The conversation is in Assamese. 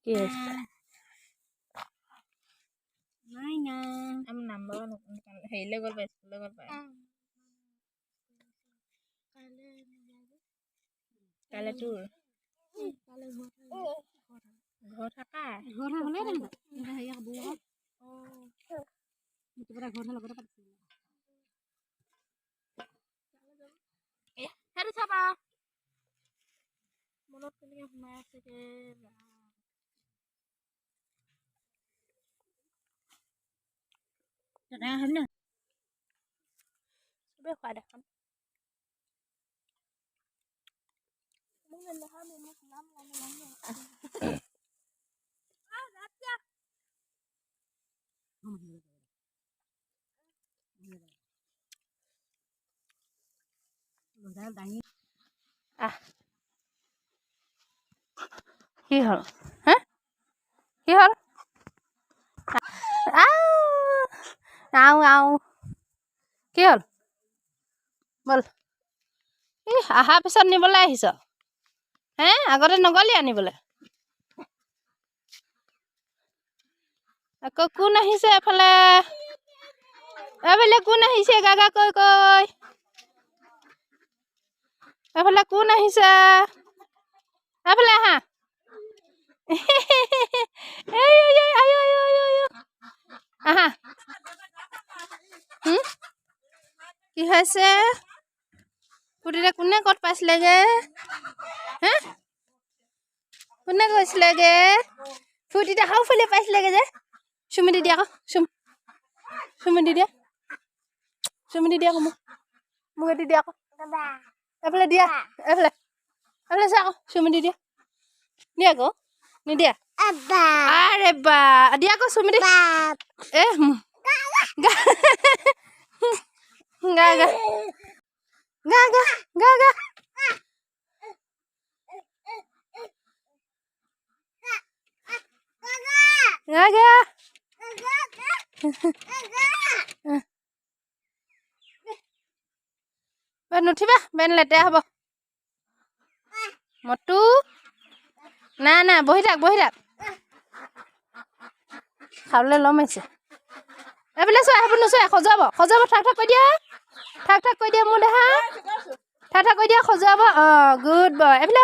কি হৈছে নাই না আমি নাম্বাৰ হেৰিলৈ গ'ল পাই স্কুললৈ গ'ল পাই কাইলৈ তোৰ ঘৰ থাকা ঘৰ হ'লে হেৰি হ'ব ঘৰ লগতে পাতিছিল সেইটো চাবা মনত কেনেকৈ সোমাই আছেগে চবেই খোৱা দেখাম কি হ'ল হা কি হ'ল আও আও কি হ'ল ব'ল অহাৰ পিছত নিবলৈ আহিছ হে আগতে নগলি আনিবলৈ আকৌ কোন আহিছে এফালে এইফালে কোন আহিছে গাগা কৈ কৈ এইফালে কোন আহিছে এইফালে আহা আহা কি হৈছে ফুটিতে কোনে ক'ত পাইছিলেগে হে কোনে গৈছিলেগে ফুটিতে হাওফালে পাইছিলেগে যে চুমি দি দিয়া আকৌ চুমি দি দিয়া আকৌ মোক এটি দিয়া আকৌ এইফালে দিয়া এইফালে চা আকৌ চুমি দি দিয়া দিয়া আকৌ নিদিয়া আৰে বা দিয়া আকৌ চুমি দি এ গা গা গা গা গা গা gak নুঠিবা বেন লেতেৰা হ'ব মটু না বহি থাক খাবলৈ ল'ম আহিছে এইফালে চোৱা সেইবোৰ নোচোৱা সজাব ঠাক ঠাক কৈ দিয়া মোৰ দেহা ঠাক কৈ দিয়া সজাব গুড বয় এইফালে